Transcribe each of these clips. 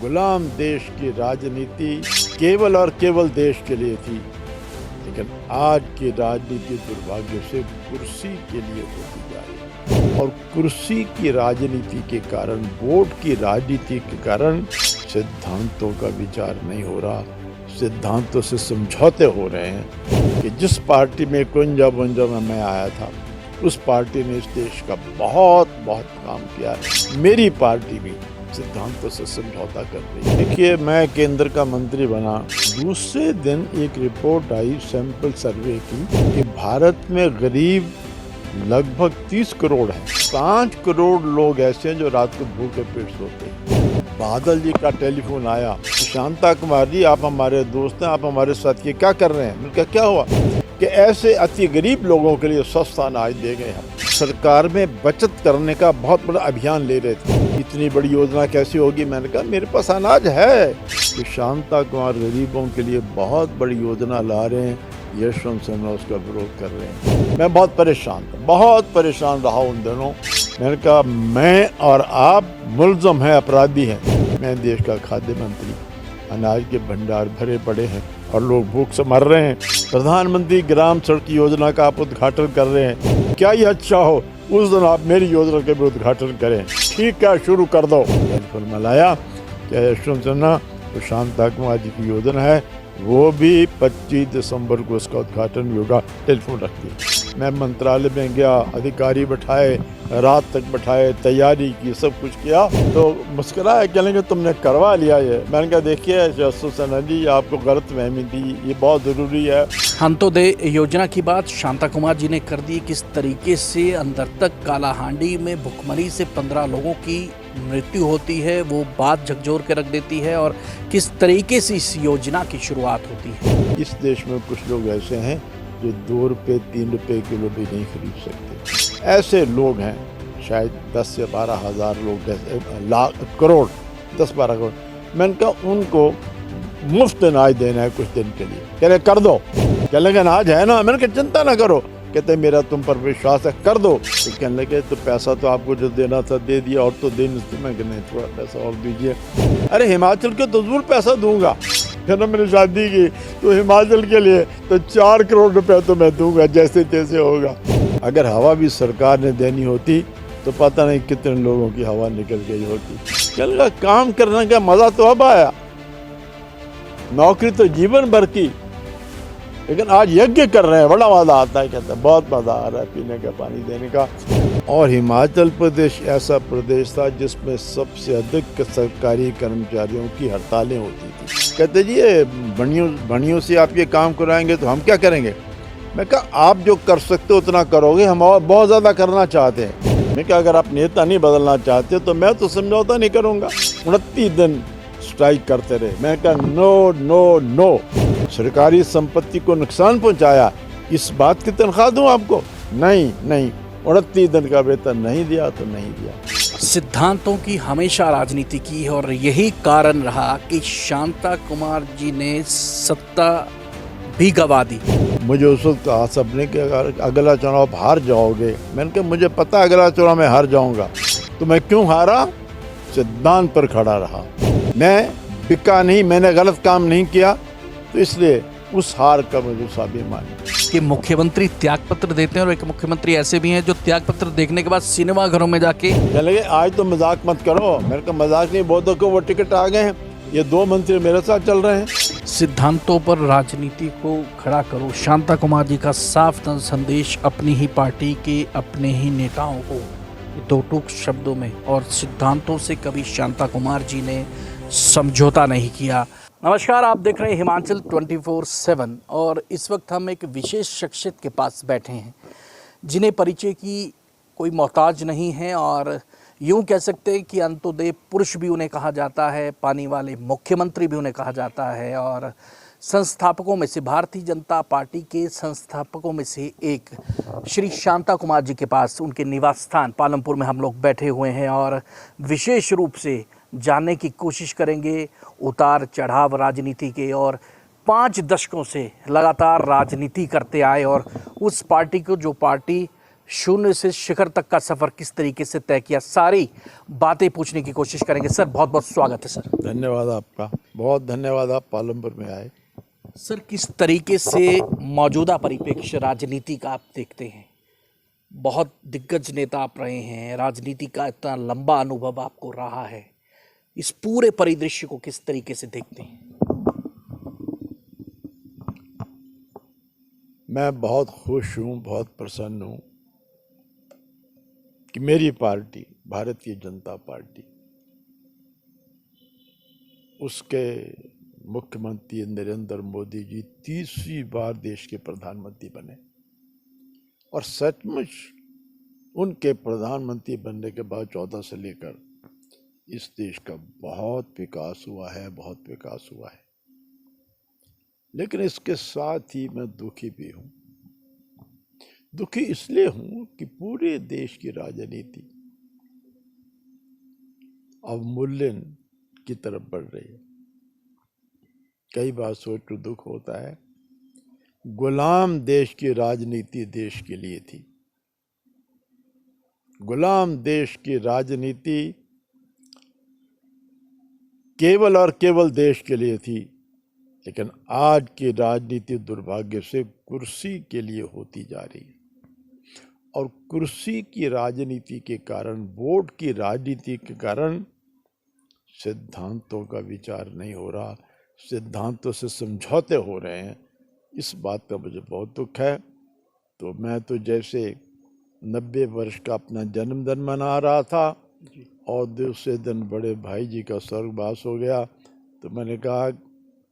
गुलाम देश की राजनीति केवल और केवल देश के लिए थी, लेकिन आज की राजनीति दुर्भाग्य से कुर्सी के लिए होती जा रही है। और कुर्सी की राजनीति के कारण, वोट की राजनीति के कारण सिद्धांतों का विचार नहीं हो रहा, सिद्धांतों से समझौते हो रहे हैं। कि जिस पार्टी में कुंजा बुंजा में मैं आया था, उस पार्टी ने इस देश का बहुत काम किया। मेरी पार्टी भी सिद्धांतों से समझौता कर रही है। देखिए, मैं केंद्र का मंत्री बना, दूसरे दिन एक रिपोर्ट आई सैंपल सर्वे की कि भारत में गरीब लगभग 30 करोड़ है। 5 करोड़ लोग ऐसे हैं जो रात को भूखे पेट सोते हैं। बादल जी का टेलीफोन आया, शांता कुमार जी आप हमारे दोस्त हैं, आप हमारे साथ ये क्या कर रहे हैं? मैंने कहा क्या हुआ? कि ऐसे अति गरीब लोगों के लिए सस्ता अनाज दे गए हम। सरकार में बचत करने का बहुत बड़ा अभियान ले रहे थे। इतनी बड़ी योजना कैसी होगी? मैंने कहा मेरे पास अनाज है। कि शांता कुमार गरीबों के लिए बहुत बड़ी योजना ला रहे हैं, यशवंत सिन्हा उसका विरोध कर रहे हैं। मैं बहुत परेशान रहा उन दिनों। मैंने कहा मैं और आप मुल्ज़म हैं, अपराधी हैं। मैं देश का खाद्य मंत्री, अनाज के भंडार भरे पड़े हैं और लोग भूख से मर रहे हैं। प्रधानमंत्री ग्राम सड़क योजना का आप उद्घाटन कर रहे हैं, क्या ये अच्छा हो? उस दिन आप मेरी योजना के भी उद्घाटन करें। ठीक है, शुरू कर दो। टेलीफोन में लाया, क्या यशवंत सिन्हा तो शांता कुमार जी की योजना है, वो भी 25 दिसंबर को उसका उद्घाटन भी होगा। टेलीफोन रख दिया। मैं मंत्रालय में गया, अधिकारी बैठाए, रात तक बैठाए, तैयारी की, सब कुछ किया। तो मुस्कुराए, कहेंगे तुमने करवा लिया ये। मैंने कहा देखिए यशवंत सिन्हा जी, आपको गलतफहमी थी, ये बहुत ज़रूरी है। अंत्योदय योजना की बात शांता कुमार जी ने कर दी। किस तरीके से अंदर तक कालाहांडी में भुखमरी से 15 लोगों की मृत्यु होती है, वो बात झकझोर के रख देती है, और किस तरीके से इस योजना की शुरुआत होती है। इस देश में कुछ लोग ऐसे हैं जो 2 रुपये 3 रुपये किलो भी नहीं खरीद सकते। ऐसे लोग हैं, शायद 10 से 12 हज़ार लोग, लाख करोड़, 10-12 करोड़। मैंने कहा उनको मुफ्त अनाज देना है कुछ दिन के लिए। कह रहे कर दो। कह लगे अनाज है ना। मैंने कहा चिंता ना करो। कहते मेरा तुम पर विश्वास है, कर दो। तो कहने लगे तो पैसा तो आपको जो देना था दे दिया, और तो देने से। मैं नहीं, थोड़ा पैसा और दीजिए। अरे हिमाचल के तो जरूर पैसा दूंगा। फिर ना मैंने शादी की तो हिमाचल के लिए तो 4 करोड़ रुपए तो मैं दूंगा, जैसे तैसे होगा। अगर हवा भी सरकार ने देनी होती तो पता नहीं कितने लोगों की हवा निकल गई होती। कहने लगा काम करने का मजा तो अब आया, नौकरी तो जीवन भर की, लेकिन आज यज्ञ कर रहे हैं, बड़ा मजा आता है। कहता है बहुत मजा आ रहा है पीने का, पानी देने का। और हिमाचल प्रदेश ऐसा प्रदेश था जिसमें सबसे अधिक सरकारी कर्मचारियों की हड़तालें होती थी। कहते जी ये बनियों से आप ये काम कराएंगे तो हम क्या करेंगे? मैं कहा आप जो कर सकते हो उतना करोगे, हम और बहुत ज़्यादा करना चाहते हैं। मैं कहा अगर आप नेता नहीं बदलना चाहते तो मैं तो समझौता नहीं करूँगा। 29 दिन स्ट्राइक करते रहे। मैं कहा नो नो नो। सरकारी संपत्ति को नुकसान पहुंचाया, इस बात की तनख्वाह दूं आपको? नहीं। 29 दिन का वेतन नहीं दिया तो नहीं दिया। सिद्धांतों की हमेशा राजनीति की, और यही कारण रहा कि शांता कुमार जी ने सत्ता भी गंवा दी। मुझे उस वक्त कहा सबने कि अगर अगला चुनाव हार जाओगे। मैंने कहा मुझे पता अगला चुनाव में हार जाऊंगा। तो मैं क्यों हारा? सिद्धांत पर खड़ा रहा। मैं बिका नहीं, मैंने गलत काम नहीं किया, तो इसलिए उस हार का मुझे स्वाभिमान है। कि मुख्यमंत्री त्यागपत्र देते हैं, और एक मुख्यमंत्री ऐसे भी हैं जो त्यागपत्र देखने के बाद सिनेमा घरों में जाके लगे आज तो मजाक मत करो। मेरे को मजाक नहीं, बहुतों को वो टिकट आ गए हैं। ये 2 मंत्री मेरे साथ चल रहे हैं। सिद्धांतों पर राजनीति को खड़ा करो, शांता कुमार जी का साफ संदेश अपनी ही पार्टी के अपने ही नेताओं को, दो टूक शब्दों में, और सिद्धांतों से कभी शांता कुमार जी ने समझौता नहीं किया। नमस्कार, आप देख रहे हैं हिमाचल 24/7, और इस वक्त हम एक विशेष शख्सियत के पास बैठे हैं जिन्हें परिचय की कोई मोहताज नहीं है, और यूँ कह सकते हैं कि अंत्योदय पुरुष भी उन्हें कहा जाता है, पानी वाले मुख्यमंत्री भी उन्हें कहा जाता है, और संस्थापकों में से, भारतीय जनता पार्टी के संस्थापकों में से एक श्री शांता कुमार जी के पास, उनके निवास स्थान पालमपुर में हम लोग बैठे हुए हैं, और विशेष रूप से जानने की कोशिश करेंगे उतार चढ़ाव राजनीति के, और 5 दशकों से लगातार राजनीति करते आए, और उस पार्टी को जो पार्टी शून्य से शिखर तक का सफर किस तरीके से तय किया, सारी बातें पूछने की कोशिश करेंगे। सर बहुत बहुत स्वागत है सर। धन्यवाद आपका, बहुत धन्यवाद, आप पालमपुर में आए। सर किस तरीके से मौजूदा परिप्रेक्ष्य राजनीति का आप देखते हैं? बहुत दिग्गज नेता आप रहे हैं, राजनीति का इतना लंबा अनुभव आपको रहा है, इस पूरे परिदृश्य को किस तरीके से देखते हैं? मैं बहुत खुश हूँ, बहुत प्रसन्न हूँ कि मेरी पार्टी भारतीय जनता पार्टी, उसके मुख्यमंत्री नरेंद्र मोदी जी तीसरी बार देश के प्रधानमंत्री बने और सचमुच उनके प्रधानमंत्री बनने के बाद 14 से लेकर इस देश का बहुत विकास हुआ है, बहुत विकास हुआ है। लेकिन इसके साथ ही मैं दुखी भी हूँ। दुखी इसलिए हूँ कि पूरे देश की राजनीति अवमूल्यन की तरफ बढ़ रही है। कई बार सोच कर दुख होता है, गुलाम देश की राजनीति देश के लिए थी, गुलाम देश की राजनीति केवल और केवल देश के लिए थी। लेकिन आज की राजनीति दुर्भाग्य से कुर्सी के लिए होती जा रही है और कुर्सी की राजनीति के कारण, वोट की राजनीति के कारण सिद्धांतों का विचार नहीं हो रहा, सिद्धांतों से समझौते हो रहे हैं। इस बात का मुझे बहुत दुख है। तो मैं तो जैसे 90 वर्ष का अपना जन्मदिन मना रहा था और दूसरे दिन बड़े भाई जी का स्वर्गवास हो गया, तो मैंने कहा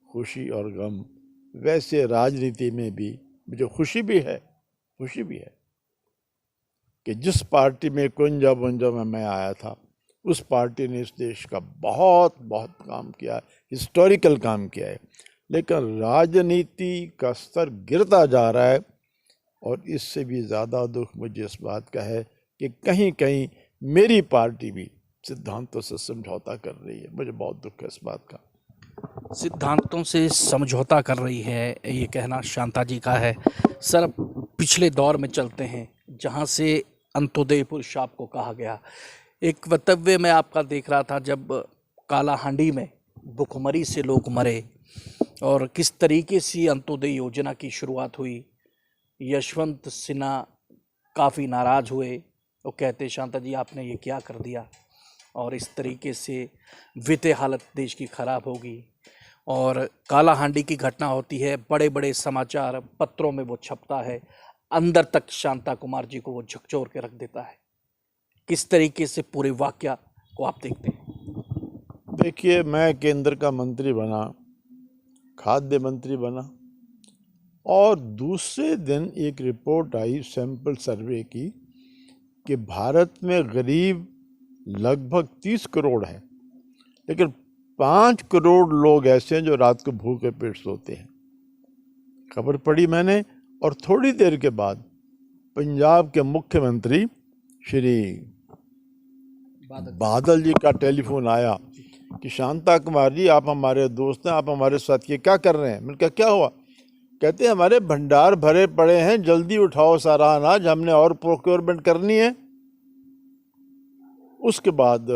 खुशी और गम, वैसे राजनीति में भी मुझे खुशी भी है कि जिस पार्टी में कुंजा बुंजा में मैं आया था, उस पार्टी ने इस देश का बहुत बहुत काम किया, हिस्टोरिकल काम किया है। लेकिन राजनीति का स्तर गिरता जा रहा है और इससे भी ज़्यादा दुख मुझे इस बात का है कि कहीं कहीं मेरी पार्टी भी सिद्धांतों से समझौता कर रही है। मुझे बहुत दुख है इस बात का। सिद्धांतों से समझौता कर रही है, ये कहना शांता जी का है। सर पिछले दौर में चलते हैं जहाँ से अंत्योदय पुरुष आपको कहा गया। एक वक्तव्य में आपका देख रहा था जब कालाहांडी में भुखमरी से लोग मरे और किस तरीके से अंत्योदय योजना की शुरुआत हुई। यशवंत सिन्हा काफ़ी नाराज़ हुए और कहते शांता जी आपने ये क्या कर दिया, और इस तरीके से वित्तीय हालत देश की ख़राब होगी। और कालाहांडी की घटना होती है, बड़े बड़े समाचार पत्रों में वो छपता है, अंदर तक शांता कुमार जी को वो झकझोर के रख देता है। किस तरीके से पूरे वाकया को आप देखते हैं? देखिए, मैं केंद्र का मंत्री बना, खाद्य मंत्री बना और दूसरे दिन एक रिपोर्ट आई सैंपल सर्वे की कि भारत में गरीब लगभग 30 करोड़ हैं, लेकिन 5 करोड़ लोग ऐसे हैं जो रात को भूखे पेट सोते हैं। खबर पढ़ी मैंने और थोड़ी देर के बाद पंजाब के मुख्यमंत्री श्री बादल जी का टेलीफोन आया कि शांता कुमार जी आप हमारे दोस्त हैं, आप हमारे साथ ये क्या कर रहे हैं। मैंने कहा क्या हुआ? कहते हैं हमारे भंडार भरे पड़े हैं, जल्दी उठाओ सारा अनाज, हमने और प्रोक्योरमेंट करनी है। उसके बाद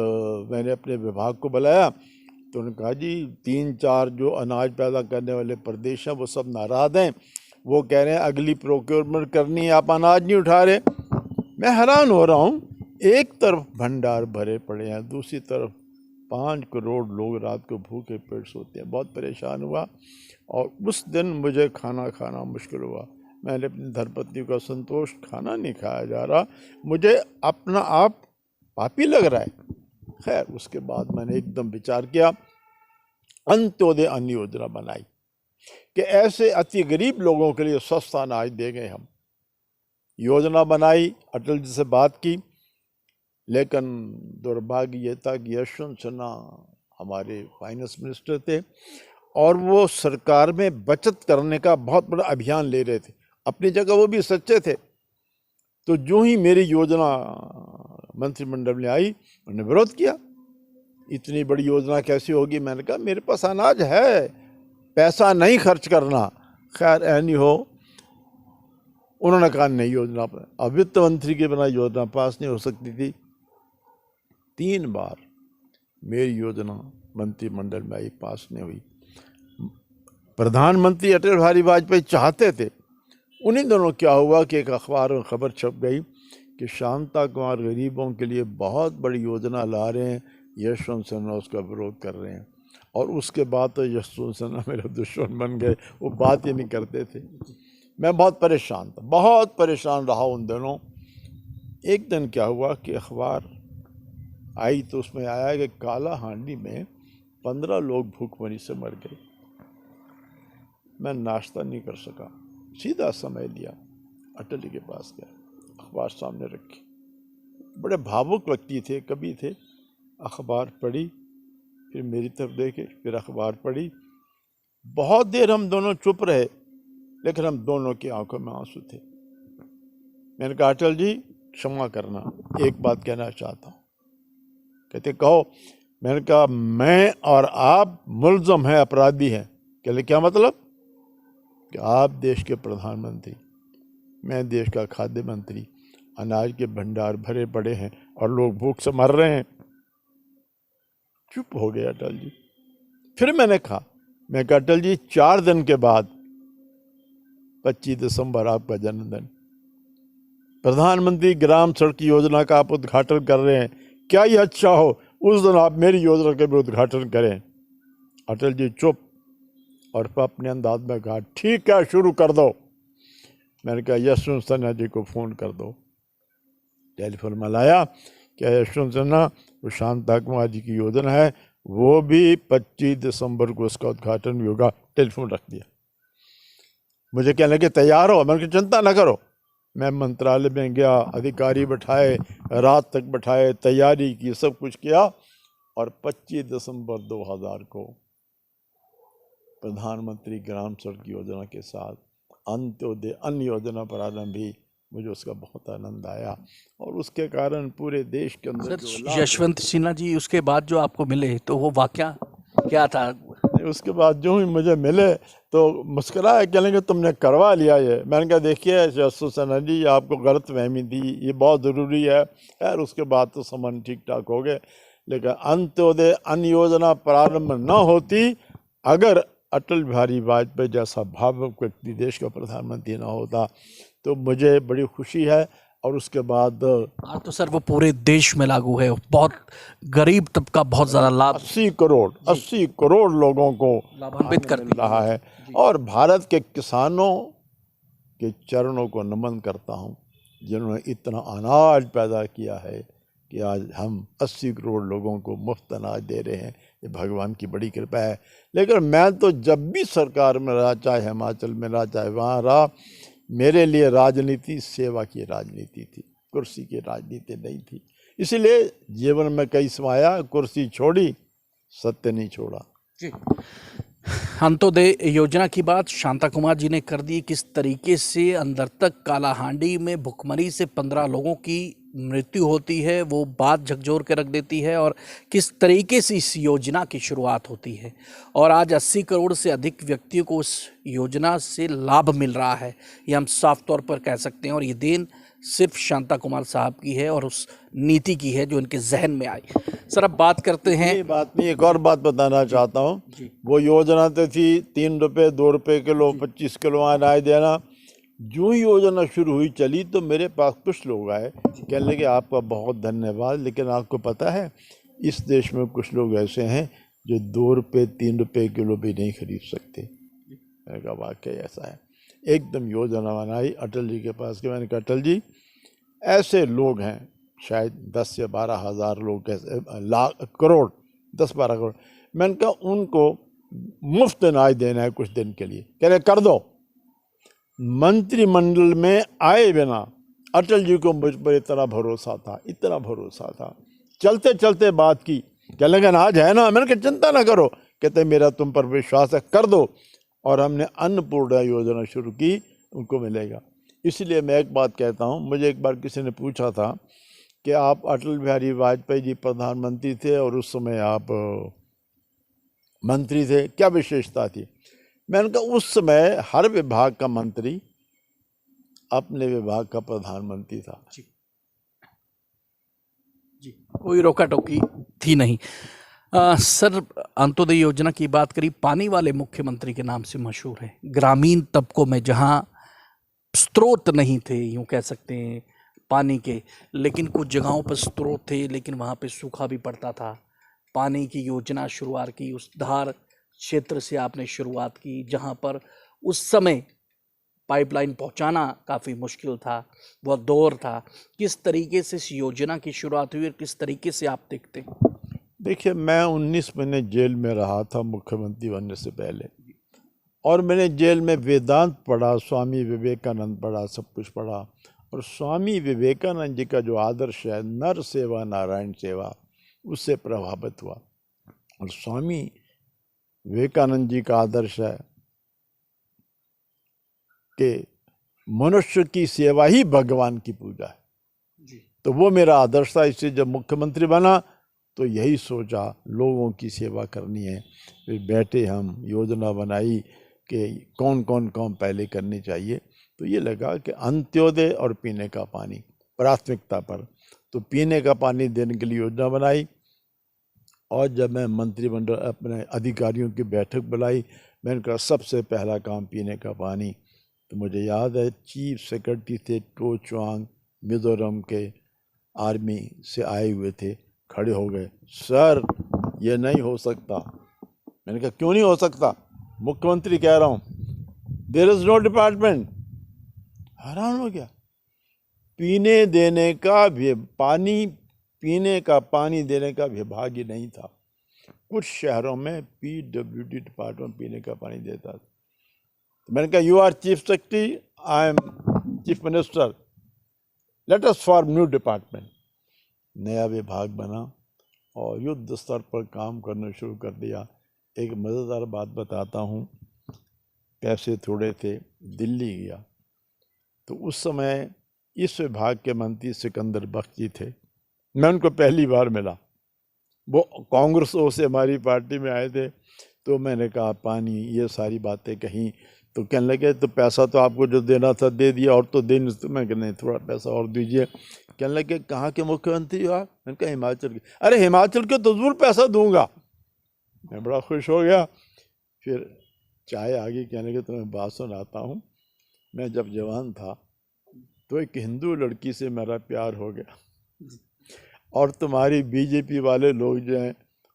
मैंने अपने विभाग को बुलाया तो उन्होंने कहा जी 3-4 जो अनाज पैदा करने वाले प्रदेश हैं वो सब नाराज़ हैं, वो कह रहे हैं अगली प्रोक्योरमेंट करनी है, आप अनाज नहीं उठा रहे। मैं हैरान हो रहा हूँ, एक तरफ भंडार भरे पड़े हैं, दूसरी तरफ 5 करोड़ लोग रात को भूखे पेट सोते हैं। बहुत परेशान हुआ और उस दिन मुझे खाना खाना मुश्किल हुआ। मैंने अपनी धर्मपत्नी का संतोष खाना नहीं खाया जा रहा, मुझे अपना आप पापी लग रहा है। खैर उसके बाद मैंने एकदम विचार किया, अंत्योदय अन्न योजना बनाई कि ऐसे अति गरीब लोगों के लिए सस्ता अनाज देंगे हम। योजना बनाई, अटल जी से बात की, लेकिन दुर्भाग्य ये था कि यशवंत सिन्हा हमारे फाइनेंस मिनिस्टर थे और वो सरकार में बचत करने का बहुत बड़ा अभियान ले रहे थे। अपनी जगह वो भी सच्चे थे। तो जो ही मेरी योजना मंत्रिमंडल में आई, उन्होंने विरोध किया, इतनी बड़ी योजना कैसी होगी। मैंने कहा मेरे पास अनाज है, पैसा नहीं खर्च करना। खैर एनी हो, उन्होंने कहा नहीं योजना पर, अब वित्त मंत्री के बिना योजना पास नहीं हो सकती थी। 3 बार मेरी योजना मंत्रिमंडल में आई, पास नहीं हुई। प्रधानमंत्री अटल बिहारी वाजपेयी चाहते थे। उन्हीं दिनों क्या हुआ कि एक अखबार में खबर छप गई कि शांता कुमार गरीबों के लिए बहुत बड़ी योजना ला रहे हैं, यशवंत सिन्हा उसका विरोध कर रहे हैं। और उसके बाद तो यशवंत सिन्हा मेरे दुश्मन बन गए, वो बात ही नहीं करते थे। मैं बहुत परेशान था, बहुत परेशान रहा उन दिनों। एक दिन क्या हुआ कि अखबार आई तो उसमें आया कि काला हांडी में 15 लोग भूखमरी से मर गए। मैं नाश्ता नहीं कर सका, सीधा समय लिया, अटल जी के पास गया, अखबार सामने रखी। बड़े भावुक व्यक्ति थे, कवि थे। अखबार पढ़ी, फिर मेरी तरफ देखे, फिर अखबार पढ़ी। बहुत देर हम दोनों चुप रहे, लेकिन हम दोनों की आंखों में आंसू थे। मैंने कहा अटल जी क्षमा करना, एक बात कहना चाहता हूँ। कहते कहो। मैंने कहा मैं और आप मुल्ज़म हैं, अपराधी हैं। कहले क्या मतलब? कि आप देश के प्रधानमंत्री, मैं देश का खाद्य मंत्री, अनाज के भंडार भरे पड़े हैं और लोग भूख से मर रहे हैं। चुप हो गए अटल जी। फिर मैं कहा अटल जी 4 दिन के बाद 25 दिसंबर आपका जन्मदिन, प्रधानमंत्री ग्राम सड़क योजना का आप उद्घाटन कर रहे हैं, क्या ये अच्छा हो उस दिन आप मेरी योजना का भी उद्घाटन करें? अटल जी चुप, और अपने अंदाज में कहा ठीक है शुरू कर दो। मैंने कहा यशवंत सिन्हा जी को फ़ोन कर दो। टेलीफोन में लाया, क्या यशवंत सिन्हा, वो शांता कुमार जी की योजना है, वो भी 25 दिसंबर को उसका उद्घाटन भी होगा। टेलीफोन रख दिया। मुझे कहने लगे तैयार हो? मैंने कहा चिंता ना करो। मैं मंत्रालय में गया, अधिकारी बैठाए, रात तक बैठाए, तैयारी की, सब कुछ किया। और 25 दिसंबर 2000 को प्रधानमंत्री ग्राम सड़क योजना के साथ अंत्योदय अन्न योजना प्रारंभ हुई। मुझे उसका बहुत आनंद आया और उसके कारण पूरे देश के अंदर सर यशवंत सिन्हा जी उसके बाद जो आपको मिले तो वो वाकया क्या था? उसके बाद जो ही मुझे मिले तो मुस्कुराए, कहने तुमने करवा लिया ये। मैंने कहा देखिए यशवंत सिन्हा जी आपको गलतफहमी थी, ये बहुत ज़रूरी है। खैर उसके बाद तो संबंध ठीक ठाक हो गए, लेकिन अंत्योदय अन्न योजना प्रारंभ न होती, अगर अटल बिहारी वाजपेयी जैसा भावुक व्यक्ति देश का प्रधानमंत्री ना होता, तो मुझे बड़ी खुशी है। और उसके बाद आज तो सर वो पूरे देश में लागू है, बहुत गरीब तबका बहुत ज़्यादा लाभ, 80 करोड़ लोगों को लाभान्वित कर रहा है। और भारत के किसानों के चरणों को नमन करता हूँ, जिन्होंने इतना अनाज पैदा किया है कि आज हम 80 करोड़ लोगों को मुफ्त अनाज दे रहे हैं। ये भगवान की बड़ी कृपा है। लेकिन मैं तो जब भी सरकार में रहा, चाहे हिमाचल में रहा, चाहे वहाँ रहा, मेरे लिए राजनीति सेवा की राजनीति थी, कुर्सी की राजनीति नहीं थी। इसलिए जीवन में कई समाया, कुर्सी छोड़ी, सत्य नहीं छोड़ा। अंत्योदय योजना की बात शांता कुमार जी ने कर दी। किस तरीके से अंदर तक कालाहांडी में भुखमरी से 15 लोगों की मृत्यु होती है, वो बात झकझोर के रख देती है। और किस तरीके से इस योजना की शुरुआत होती है और आज 80 करोड़ से अधिक व्यक्तियों को उस योजना से लाभ मिल रहा है, ये हम साफ तौर पर कह सकते हैं। और ये देन सिर्फ शांता कुमार साहब की है और उस नीति की है जो इनके जहन में आई। सर अब बात करते हैं, ये बात नहीं, एक और बात बताना चाहता हूँ। वो योजना तो थी 3 रुपये 2 रुपये किलो 25 किलो अनाज देना। जो ही योजना शुरू हुई चली तो मेरे पास कुछ लोग आए, कहने लगे आपका बहुत धन्यवाद, लेकिन आपको पता है इस देश में कुछ लोग ऐसे हैं जो 2 रुपये 3 रुपये किलो भी नहीं खरीद सकते। मैंने कहा वाकई ऐसा है। एकदम योजना बनाई, अटल जी के पास गए। मैंने कहा अटल जी ऐसे लोग हैं, शायद 10 से 12 हज़ार लोग, कैसे लाख करोड़ 10-12 करोड़। मैंने कहा उनको मुफ्त अनाज देना है कुछ दिन के लिए। कह रहे कर दो। मंत्रिमंडल में आए बिना अटल जी को मुझ पर इतना भरोसा था, इतना भरोसा था। चलते चलते बात की, क्या लगा अनाज है ना? मैंने कहा चिंता ना करो। कहते मेरा तुम पर विश्वास है, कर दो। और हमने अन्नपूर्णा योजना शुरू की, उनको मिलेगा। इसलिए मैं एक बात कहता हूँ, मुझे एक बार किसी ने पूछा था कि आप अटल बिहारी वाजपेयी जी प्रधानमंत्री थे और उस समय आप मंत्री थे, क्या विशेषता थी? मैंने कहा उस समय हर विभाग का मंत्री अपने विभाग का प्रधानमंत्री था। जी, कोई रोका टोकी थी नहीं। सर, अंत्योदय योजना की बात करी, पानी वाले मुख्यमंत्री के नाम से मशहूर है। ग्रामीण तबकों में जहां स्रोत नहीं थे, यूं कह सकते हैं पानी के, लेकिन कुछ जगहों पर स्रोत थे, लेकिन वहां पे सूखा भी पड़ता था। पानी की योजना शुरुआत की, उस धार क्षेत्र से आपने शुरुआत की जहां पर उस समय पाइपलाइन पहुंचाना काफ़ी मुश्किल था, बहुत दौर था। किस तरीके से इस योजना की शुरुआत हुई और किस तरीके से आप देखते हैं? देखिए, मैं 19 महीने जेल में रहा था मुख्यमंत्री बनने से पहले, और मैंने जेल में वेदांत पढ़ा, स्वामी विवेकानंद पढ़ा, सब कुछ पढ़ा। और स्वामी विवेकानंद जी का जो आदर्श है, नर सेवा नारायण सेवा, उससे प्रभावित हुआ। और स्वामी विवेकानंद जी का आदर्श है कि मनुष्य की सेवा ही भगवान की पूजा है। तो वो मेरा आदर्श था। इससे जब मुख्यमंत्री बना तो यही सोचा, लोगों की सेवा करनी है। फिर बैठे, हम योजना बनाई कि कौन कौन काम पहले करने चाहिए। तो ये लगा कि अंत्योदय और पीने का पानी प्राथमिकता पर, तो पीने का पानी देने के लिए योजना बनाई। और जब मैं मंत्रिमंडल अपने अधिकारियों की बैठक बुलाई, मैंने कहा सबसे पहला काम पीने का पानी। तो मुझे याद है चीफ सेक्रेटरी थे टो चुआंग, मिजोरम के आर्मी से आए हुए थे, खड़े हो गए, सर ये नहीं हो सकता। मैंने कहा क्यों नहीं हो सकता, मुख्यमंत्री कह रहा हूँ, देयर इज नो डिपार्टमेंट। हैरान हो गया। पीने देने का पानी, पीने का पानी देने का विभाग ही नहीं था। कुछ शहरों में पीडब्ल्यूडी डिपार्टमेंट पीने का पानी देता था। तो मैंने कहा you are chief secretary, I am chief minister, let us form new department. नया विभाग बना और युद्ध स्तर पर काम करना शुरू कर दिया। एक मज़ेदार बात बताता हूँ, पैसे थोड़े थे, दिल्ली गया तो उस समय इस विभाग के मंत्री सिकंदर बख्श जी थे। मैं उनको पहली बार मिला, वो कांग्रेस से हमारी पार्टी में आए थे। तो मैंने कहा पानी, ये सारी बातें कहीं। तो कहने लगे तो पैसा तो आपको जो देना था दे दिया, और तो देने, तो मैं नहीं, थोड़ा पैसा और दीजिए। कहने लगे कहाँ के मुख्यमंत्री हो आप? मैंने कहा हिमाचल के। अरे हिमाचल के तो जरूर पैसा दूंगा। मैं बड़ा खुश हो गया। फिर चाय आ गई, कहने लगे तुम्हें बात सुनाता हूँ। मैं जब जवान था तो एक हिंदू लड़की से मेरा प्यार हो गया, और तुम्हारी बीजेपी वाले लोग जो हैं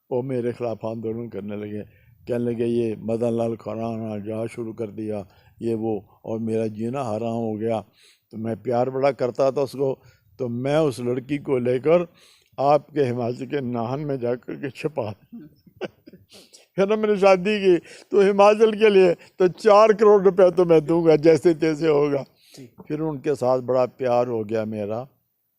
वो मेरे खिलाफ आंदोलन करने लगे। कहने लगे ये मदन लाल खुराना जहाँ शुरू कर दिया, ये वो, और मेरा जीना हराम हो गया। तो मैं प्यार बड़ा करता था उसको, तो मैं उस लड़की को लेकर आपके हिमाचल के नाहन में जाकर के छिपा फिर मैंने शादी की। तो हिमाचल के लिए तो 4 करोड़ रुपए तो मैं दूंगा, जैसे तैसे होगा। फिर उनके साथ बड़ा प्यार हो गया मेरा।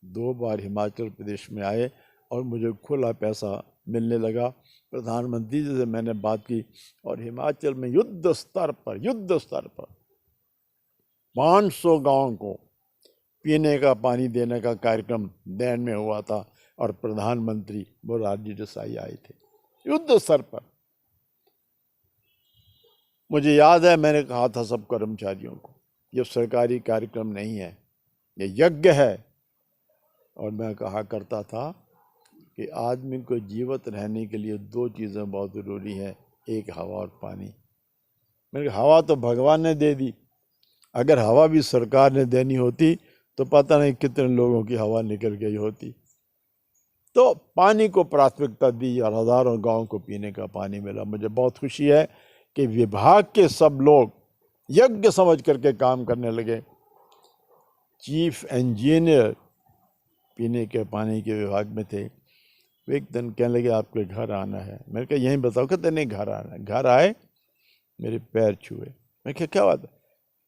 2 बार हिमाचल प्रदेश में आए और मुझे खुला पैसा मिलने लगा। प्रधानमंत्री जी से मैंने बात की, और हिमाचल में युद्ध स्तर पर 500 गांवों को पीने का पानी देने का कार्यक्रम दैन में हुआ था, और प्रधानमंत्री मोरारजी देसाई आए थे। युद्ध स्तर पर मुझे याद है मैंने कहा था सब कर्मचारियों को, ये सरकारी कार्यक्रम नहीं है, ये यज्ञ है। और मैं कहा करता था कि आदमी को जीवित रहने के लिए 2 चीज़ें बहुत ज़रूरी हैं, एक हवा और पानी। मैंने कहा हवा तो भगवान ने दे दी, अगर हवा भी सरकार ने देनी होती तो पता नहीं कितने लोगों की हवा निकल गई होती। तो पानी को प्राथमिकता दी और हज़ारों गाँव को पीने का पानी मिला। मुझे बहुत खुशी है कि विभाग के सब लोग यज्ञ समझ करके काम करने लगे। चीफ इंजीनियर पीने के पानी के विभाग में थे, वो एक दिन कहने लगे आपके घर आना है। मैंने कहा यहीं बताओ, कहते नहीं घर आना है। घर आए, मेरे पैर छुए। मैं क्या बात है?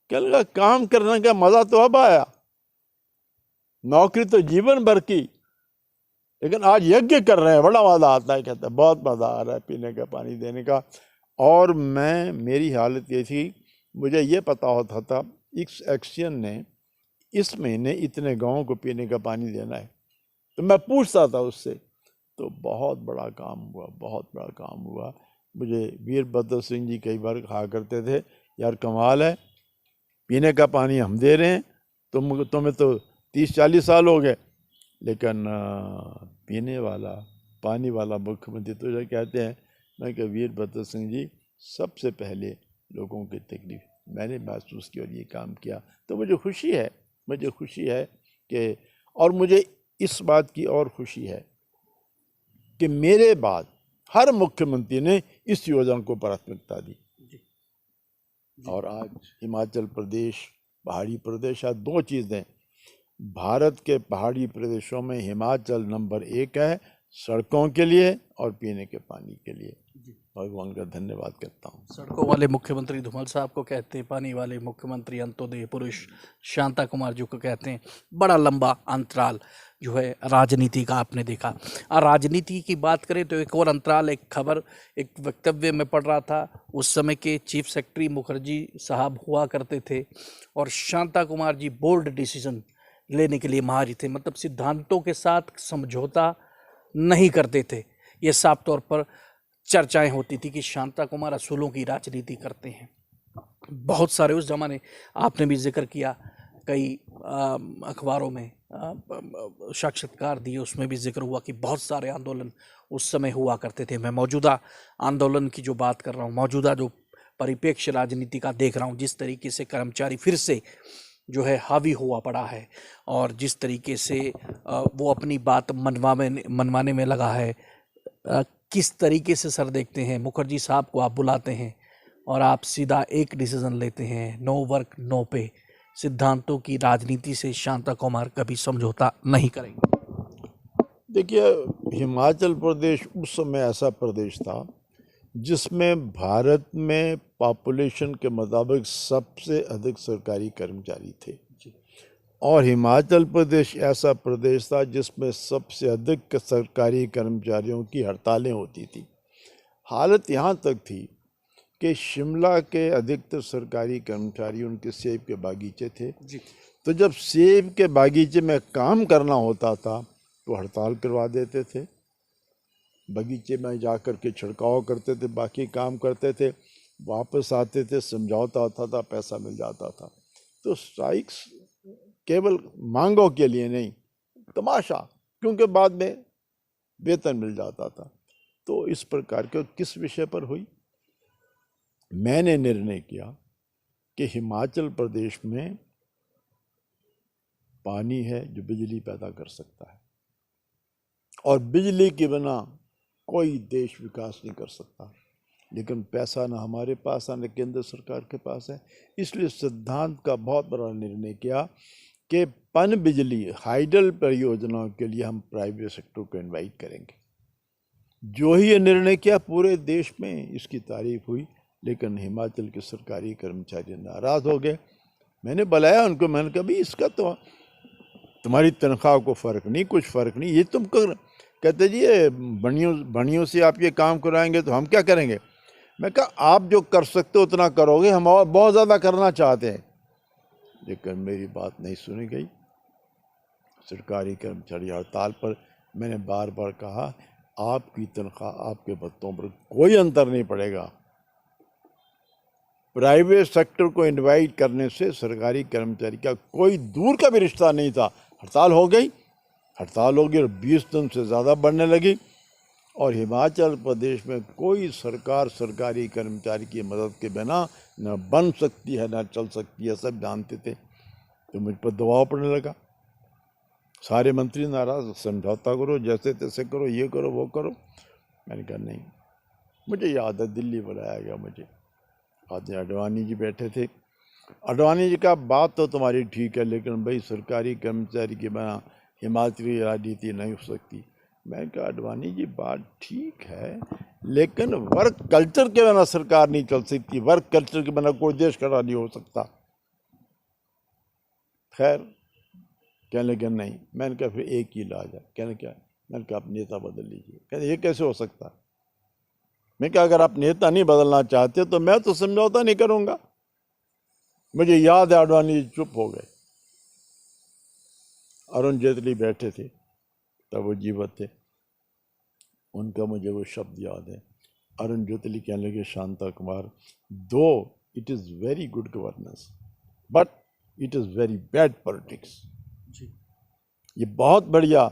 कहने लगा काम करने का मज़ा तो अब आया, नौकरी तो जीवन भर की, लेकिन आज यज्ञ कर रहे हैं, बड़ा मज़ा आता है। कहता है बहुत मज़ा आ रहा है पीने का पानी देने का। और मेरी हालत ये थी, मुझे ये पता होता था इस एक्शन ने इस महीने इतने गाँवों को पीने का पानी देना है, तो मैं पूछता था उससे। तो बहुत बड़ा काम हुआ। मुझे वीरभद्र सिंह जी कई बार कहा करते थे, यार कमाल है, पीने का पानी हम दे रहे हैं तुम्हें तो 30-40 साल हो गए, लेकिन पीने वाला पानी वाला मुख्यमंत्री तो जो कहते हैं। मैं कहा वीरभद्र सिंह जी, सबसे पहले लोगों की तकलीफ मैंने महसूस की और ये काम किया, तो मुझे खुशी है कि, और मुझे इस बात की और खुशी है कि मेरे बाद हर मुख्यमंत्री ने इस योजना को प्राथमिकता दी। और आज हिमाचल प्रदेश, पहाड़ी प्रदेश, आज 2 चीज़ें, भारत के पहाड़ी प्रदेशों में हिमाचल नंबर 1 है सड़कों के लिए और पीने के पानी के लिए। भगवान का धन्यवाद करता हूँ। सड़कों वाले मुख्यमंत्री धूमल साहब को कहते हैं, पानी वाले मुख्यमंत्री अंत्योदय पुरुष शांता कुमार जी को कहते हैं। बड़ा लंबा अंतराल जो है राजनीति का आपने देखा। राजनीति की बात करें तो एक और अंतराल, एक खबर, एक वक्तव्य में पढ़ रहा था, उस समय के चीफ सेक्रेटरी मुखर्जी साहब हुआ करते थे और शांता कुमार जी बोल्ड डिसीजन लेने के लिए माहिर थे, मतलब सिद्धांतों के साथ समझौता नहीं करते थे। ये साफ तौर पर चर्चाएं होती थी कि शांता कुमार असूलों की राजनीति करते हैं। बहुत सारे उस जमाने, आपने भी जिक्र किया, कई अखबारों में साक्षात्कार दिए, उसमें भी जिक्र हुआ कि बहुत सारे आंदोलन उस समय हुआ करते थे। मैं मौजूदा आंदोलन की जो बात कर रहा हूँ, मौजूदा जो परिप्रेक्ष्य राजनीति का देख रहा हूँ, जिस तरीके से कर्मचारी फिर से जो है हावी हुआ पड़ा है और जिस तरीके से वो अपनी बात मनवाने में लगा है, किस तरीके से सर देखते हैं मुखर्जी साहब को, आप बुलाते हैं और आप सीधा एक डिसीजन लेते हैं, नो वर्क नो पे। सिद्धांतों की राजनीति से शांता कुमार कभी समझौता नहीं करेंगे। देखिए, हिमाचल प्रदेश उस समय ऐसा प्रदेश था जिसमें भारत में पॉपुलेशन के मुताबिक सबसे अधिक सरकारी कर्मचारी थे और हिमाचल प्रदेश ऐसा प्रदेश था जिसमें सबसे अधिक सरकारी कर्मचारियों की हड़तालें होती थी। हालत यहाँ तक थी कि शिमला के अधिकतर सरकारी कर्मचारी उनके सेब के बागीचे थे तो जब सेब के बागीचे में काम करना होता था तो हड़ताल करवा देते थे, बगीचे में जा कर के छिड़काव करते थे, बाकी काम करते थे, वापस आते थे, समझौता होता था, पैसा मिल जाता था। तो स्ट्राइक्स केवल मांगों के लिए नहीं, तमाशा, क्योंकि बाद में वेतन मिल जाता था। तो इस प्रकार के किस विषय पर हुई, मैंने निर्णय किया कि हिमाचल प्रदेश में पानी है जो बिजली पैदा कर सकता है और बिजली के बिना कोई देश विकास नहीं कर सकता, लेकिन पैसा ना हमारे पास है न केंद्र सरकार के पास है। इसलिए सिद्धांत का बहुत बड़ा निर्णय किया कि पन बिजली हाइडल परियोजनाओं के लिए हम प्राइवेट सेक्टर को इनवाइट करेंगे। जो ही ये निर्णय किया पूरे देश में इसकी तारीफ हुई, लेकिन हिमाचल के सरकारी कर्मचारी नाराज़ हो गए। मैंने बुलाया उनको, मैंने कहा भाई इसका तो तुम्हारी तनख्वाह को फ़र्क नहीं, कुछ फ़र्क नहीं, ये तुम कर। कहते जी ये बनियों से आप ये काम कराएंगे तो हम क्या करेंगे। मैं कहा आप जो कर सकते हो उतना करोगे, हम और बहुत ज़्यादा करना चाहते हैं। लेकिन मेरी बात नहीं सुनी गई। सरकारी कर्मचारी हड़ताल पर। मैंने बार बार कहा आपकी तनख्वाह, आपके भत्तों पर कोई अंतर नहीं पड़ेगा। प्राइवेट सेक्टर को इनवाइट करने से सरकारी कर्मचारी का कोई दूर का भी रिश्ता नहीं था। हड़ताल हो गई और 20 दिन से ज़्यादा बढ़ने लगी और हिमाचल प्रदेश में कोई सरकार सरकारी कर्मचारी की मदद के बिना न बन सकती है न चल सकती है, सब जानते थे। तो मुझ पर दबाव पड़ने लगा, सारे मंत्री नाराज़, समझौता करो, जैसे तैसे करो, ये करो वो करो। मैंने कहा नहीं। मुझे याद है दिल्ली बुलाया गया मुझे, आदमी अडवाणी जी बैठे थे। अडवाणी जी का बात तो तुम्हारी ठीक है, लेकिन भाई सरकारी कर्मचारी के बिना हिमाचली राजनीति नहीं हो सकती। मैंने कहा अडवाणी जी बात ठीक है, लेकिन वर्क कल्चर के बिना सरकार नहीं चल सकती, वर्क कल्चर के बिना कोई देश खड़ा नहीं हो सकता। खैर कहने लगे नहीं। मैंने कहा फिर एक ही इलाज है। कहने क्या। मैंने कहा आप नेता बदल लीजिए। कहते ये कैसे हो सकता। मैं कहा अगर आप नेता नहीं बदलना चाहते तो मैं तो समझौता नहीं करूंगा। मुझे याद है अडवाणी जी चुप हो गए। अरुण जेटली बैठे थे, तब वो जीवित थे, उनका मुझे वो शब्द याद है। अरुण जेटली कहने लगे Shanta Kumar, though it is very good governance but it is very bad politics. जी। ये बहुत बढ़िया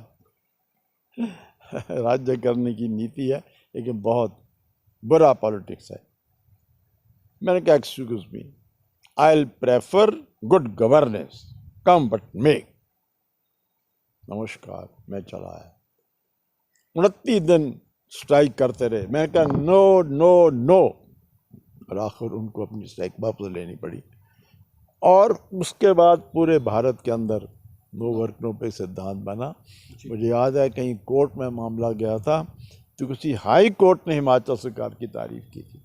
राज्य करने की नीति है, लेकिन बहुत बुरा पॉलिटिक्स है। मैंने कहा excuse me, I will prefer good governance come but make. नमस्कार, मैं चला आया। 29 दिन स्ट्राइक करते रहे। मैंने कहा नो नो नो, और आखिर उनको अपनी स्ट्राइक वापस लेनी पड़ी। और उसके बाद पूरे भारत के अंदर नो वर्क नो पे सिद्धांत बना। मुझे याद है कहीं कोर्ट में मामला गया था तो किसी हाई कोर्ट ने हिमाचल सरकार की तारीफ की थी।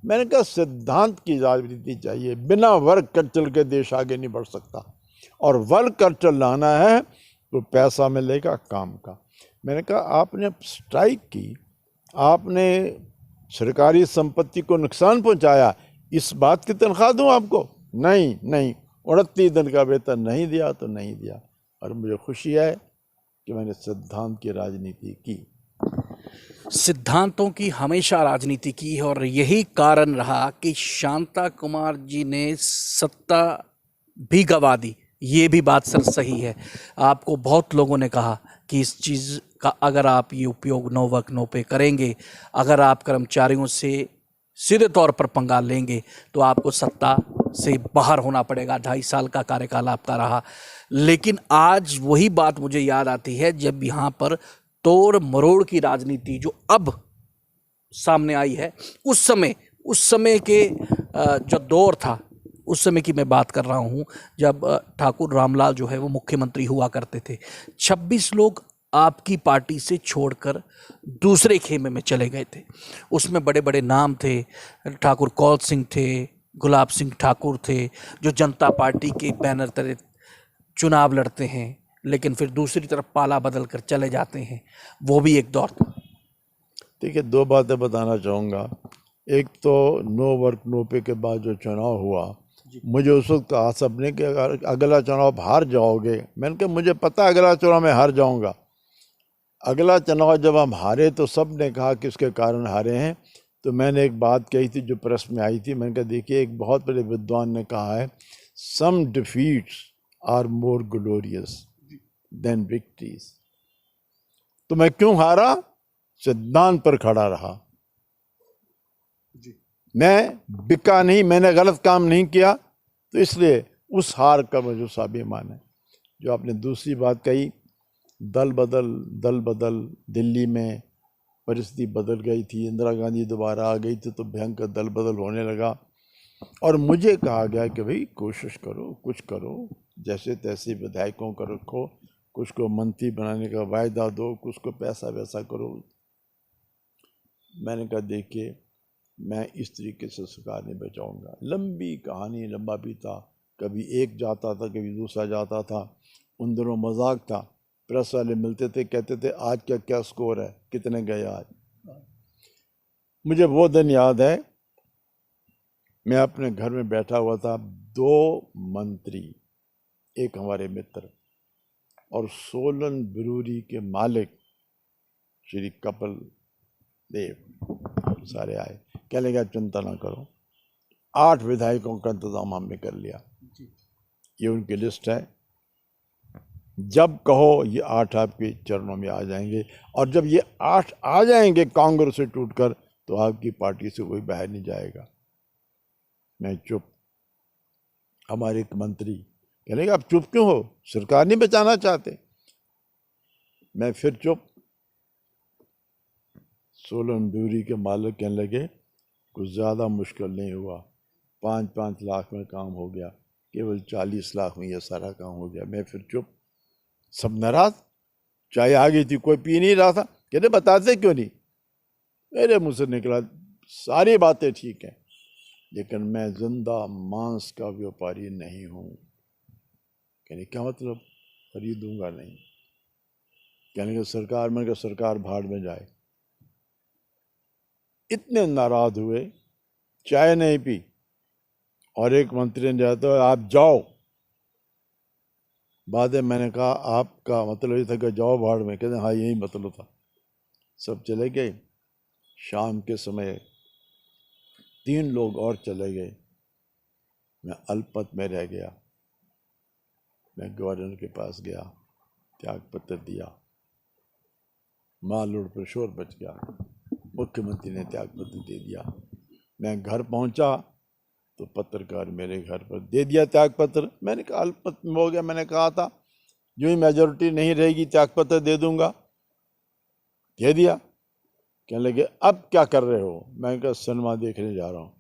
मैंने कहा सिद्धांत की राजनीति चाहिए, बिना वर्क कल्चर के देश आगे नहीं बढ़ सकता, और वर्क कल्चर लाना है तो पैसा मिलेगा काम का। मैंने कहा आपने स्ट्राइक की, आपने सरकारी संपत्ति को नुकसान पहुंचाया, इस बात की तनख्वाह दूं आपको? नहीं नहीं, 29 दिन का वेतन नहीं दिया तो नहीं दिया। और मुझे खुशी है कि मैंने सिद्धांत की राजनीति की। सिद्धांतों की हमेशा राजनीति की है और यही कारण रहा कि शांता कुमार जी ने सत्ता भी गंवा दी। ये भी बात सर सही है। आपको बहुत लोगों ने कहा कि इस चीज़ का अगर आप ये उपयोग नो वर्क नो पे करेंगे, अगर आप कर्मचारियों से सीधे तौर पर पंगा लेंगे तो आपको सत्ता से बाहर होना पड़ेगा। 2.5 साल का कार्यकाल आपका रहा। लेकिन आज वही बात मुझे याद आती है जब यहाँ पर तोड़ मरोड़ की राजनीति जो अब सामने आई है, उस समय के जो दौर था, उस समय की मैं बात कर रहा हूँ जब ठाकुर रामलाल जो है वो मुख्यमंत्री हुआ करते थे। 26 लोग आपकी पार्टी से छोड़कर दूसरे खेमे में चले गए थे। उसमें बड़े बड़े नाम थे, ठाकुर कौल सिंह थे, गुलाब सिंह ठाकुर थे, जो जनता पार्टी के बैनर तले चुनाव लड़ते हैं लेकिन फिर दूसरी तरफ पाला बदल कर चले जाते हैं। वो भी एक दौर था। ठीक है, 2 बातें बताना चाहूँगा। एक तो नो वर्क नो पे के बाद जो चुनाव हुआ, मुझे उस वक्त कहा सबने कि अगर अगला चुनाव हार जाओगे। मैंने कहा मुझे पता अगला चुनाव मैं हार जाऊंगा। अगला चुनाव जब हम हारे तो सब ने कहा कि उसके कारण हारे हैं। तो मैंने एक बात कही थी जो प्रेस में आई थी, मैंने कहा देखिए एक बहुत बड़े विद्वान ने कहा है, some defeats are more glorious than victories. तो मैं क्यों हारा? सिद्धांत पर खड़ा रहा। मैं बिका नहीं, मैंने गलत काम नहीं किया, तो इसलिए उस हार का मुझे स्वाभिमान है। जो आपने दूसरी बात कही, दल बदल, दिल्ली में परिस्थिति बदल गई थी, इंदिरा गांधी दोबारा आ गई थी तो भयंकर दल बदल होने लगा। और मुझे कहा गया कि भाई कोशिश करो, कुछ करो, जैसे तैसे विधायकों को रखो, कुछ को मंत्री बनाने का वायदा दो, कुछ को पैसा वैसा करो। मैंने कहा देखिए मैं इस तरीके से सरकार नहीं बचाऊंगा। लंबी कहानी, लंबा भी था, कभी एक जाता था कभी दूसरा जाता था। उन दिनों मजाक था, प्रेस वाले मिलते थे, कहते थे आज क्या क्या स्कोर है, कितने गए आज। मुझे वो दिन याद है, मैं अपने घर में बैठा हुआ था, 2 मंत्री, एक हमारे मित्र और सोलन ब्रूरी के मालिक श्री कपिल देव सारे आए। कहने लगा चिंता ना करो, 8 विधायकों का इंतजाम हमने कर लिया। ये उनकी लिस्ट है, जब कहो ये 8 आपके चरणों में आ जाएंगे। और जब ये 8 आ जाएंगे कांग्रेस से टूटकर, तो आपकी पार्टी से कोई बाहर नहीं जाएगा। मैं चुप। हमारे एक मंत्री कहने लगा आप चुप क्यों हो, सरकार नहीं बचाना चाहते? मैं फिर चुप। सोलन ब्यूरी के मालिक कहने लगे कुछ ज़्यादा मुश्किल नहीं हुआ, 5-5 लाख में काम हो गया, केवल 40 लाख में यह सारा काम हो गया। मैं फिर चुप। सब नाराज, चाय आ गई थी, कोई पी नहीं रहा था। कहते बताते क्यों नहीं? मेरे मुँह से निकला सारी बातें ठीक हैं, लेकिन मैं जिंदा मांस का व्यापारी नहीं हूँ। कहने क्या मतलब? खरीदूंगा नहीं। कहने कि सरकार, मैंने कहा सरकार भाड़ में जाए। इतने नाराज हुए, चाय नहीं पी। और एक मंत्री ने जाता है आप जाओ। बाद में मैंने कहा आपका मतलब ये था कि जाओ भाड़ में? कहते हाँ यही मतलब था। सब चले गए। शाम के समय 3 लोग और चले गए, मैं अल्पत में रह गया। मैं गवर्नर के पास गया, त्याग पत्र दिया, माल रोड पर शोर बच गया, मुख्यमंत्री ने त्याग पत्र दे दिया। मैं घर पहुंचा तो पत्रकार मेरे घर पर दे दिया त्याग पत्र। मैंने कहा अल्पमत में हो गया, मैंने कहा था यूं ही मेजोरिटी नहीं रहेगी त्याग पत्र दे दूंगा, दे दिया। कहने लगे अब क्या कर रहे हो? मैंने कहा सिनेमा देखने जा रहा हूँ।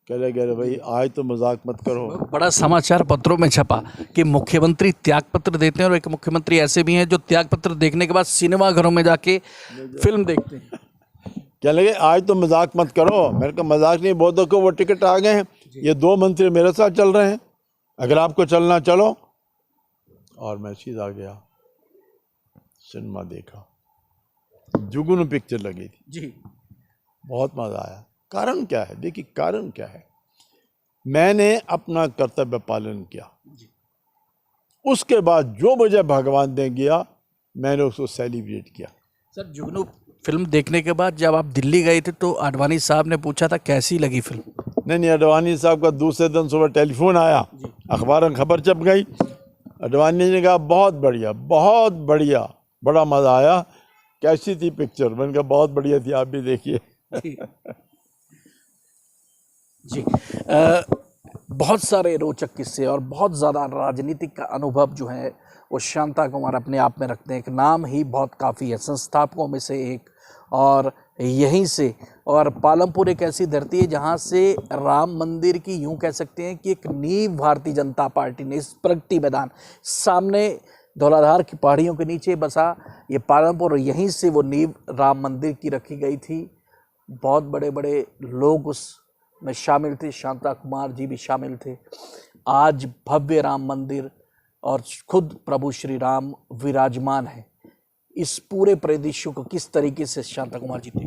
कह लगे अरे भाई आज तो मजाक मत करो। बड़ा समाचार पत्रों में छपा कि मुख्यमंत्री त्याग पत्र देते हैं और एक मुख्यमंत्री ऐसे भी हैं जो त्याग पत्र देखने के बाद सिनेमा घरों में जाके फिल्म देखते हैं। क्या लगे आज तो मजाक मत करो। मैंने कहा मजाक नहीं, बहुत को वो टिकट आ गए हैं, ये 2 मंत्री मेरे साथ चल रहे हैं, अगर आपको चलना चलो। और मैं सीधा गया, सिनेमा देखा, जुगनू पिक्चर लगी थी जी, बहुत मजा आया। कारण क्या है? देखिए कारण क्या है, मैंने अपना कर्तव्य पालन किया। उसके बाद जो मुझे भगवान ने दिया मैंने उसको सेलिब्रेट किया। सर जुगनू फिल्म देखने के बाद जब आप दिल्ली गए थे तो आडवाणी साहब ने पूछा था कैसी लगी फिल्म? नहीं, आडवाणी साहब का दूसरे दिन सुबह टेलीफोन आया, अखबार में खबर छप गई। आडवाणी ने कहा बहुत बढ़िया, बहुत बढ़िया, बड़ा मजा आया। कैसी थी पिक्चर? मैंने कहा बहुत बढ़िया थी, आप भी देखिए। जी बहुत सारे रोचक किस्से और बहुत ज़्यादा राजनीतिक का अनुभव जो है वो शांता कुमार अपने आप में रखते हैं। एक नाम ही बहुत काफ़ी है, संस्थापकों में से एक, और यहीं से, और पालमपुर एक ऐसी धरती है जहां से राम मंदिर की यूं कह सकते हैं कि एक नींव भारतीय जनता पार्टी ने, इस प्रगति मैदान सामने धौलाधार की पहाड़ियों के नीचे बसा ये पालमपुर, और यहीं से वो नींव राम मंदिर की रखी गई थी। बहुत बड़े बड़े लोग उसमें शामिल थे, शांता कुमार जी भी शामिल थे। आज भव्य राम मंदिर और खुद प्रभु श्री राम विराजमान है। इस पूरे परिदृश्य को किस तरीके से शांता कुमार जी थे?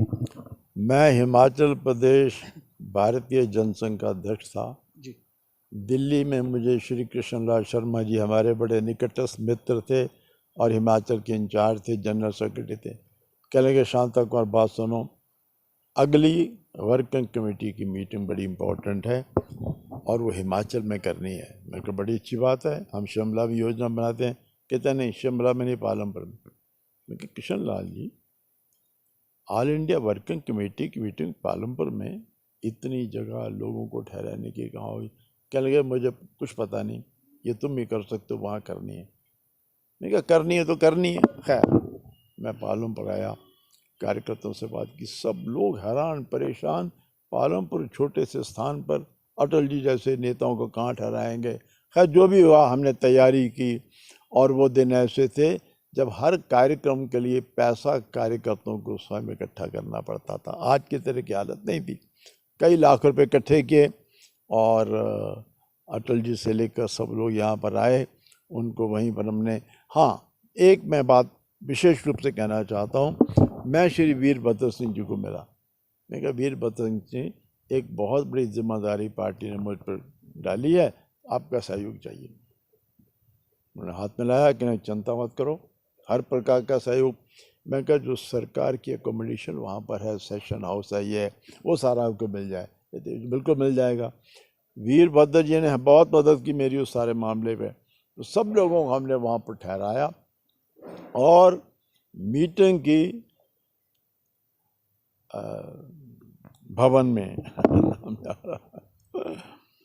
मैं हिमाचल प्रदेश भारतीय जनसंघ का अध्यक्ष था जी। दिल्ली में मुझे श्री कृष्ण लाल शर्मा जी हमारे बड़े निकटस्थ मित्र थे और हिमाचल के इंचार्ज थे, जनरल सेक्रेटरी थे। कह लगे शांता कुमार बात सुनो, अगली वर्किंग कमेटी की मीटिंग बड़ी इम्पोर्टेंट है और वो हिमाचल में करनी है। मेरे को बड़ी अच्छी बात है, हम शिमला भी योजना बनाते हैं। कहते नहीं शिमला में नहीं, पालमपुर में। मैं कहा Krishna Lal ji, all India working committee की मीटिंग पालमपुर में, इतनी जगह लोगों को ठहराने की कहाँ हुई? क्या लगे मुझे कुछ पता नहीं, ये तुम भी कर सकते हो, वहाँ करनी है। मैं कहा करनी है तो करनी है। खैर मैं पालमपुर आया, कार्यकर्ताओं से बात की, सब लोग हैरान परेशान। पालमपुर छोटे से स्थान पर अटल जी जैसे नेताओं को कहाँ ठहराएंगे। खैर जो भी हुआ, हमने तैयारी की और वो दिन ऐसे थे जब हर कार्यक्रम के लिए पैसा कार्यकर्ताओं को स्वयं इकट्ठा करना पड़ता था। आज की तरह की हालत नहीं थी। कई लाख रुपए इकट्ठे किए और अटल जी से लेकर सब लोग यहाँ पर आए, उनको वहीं पर हमने। हाँ, एक मैं बात विशेष रूप से कहना चाहता हूँ, मैं श्री वीरभद्र सिंह जी को मिला। मैं कहा वीरभद्र सिंह जी, एक बहुत बड़ी जिम्मेदारी पार्टी ने मुझ पर डाली है, आपका सहयोग चाहिए। उन्होंने हाथ मिलाया कि नहीं चिंता मत करो, हर प्रकार का सहयोग। मैं कहा जो सरकार की एकोमोडेशन वहाँ पर है, सेशन हाउस है, ये वो सारा आपको मिल जाए। बिल्कुल मिल जाएगा। वीरभद्र जी ने बहुत मदद की मेरी उस सारे मामले पे। तो सब लोगों को हमने वहाँ पर ठहराया और मीटिंग की भवन में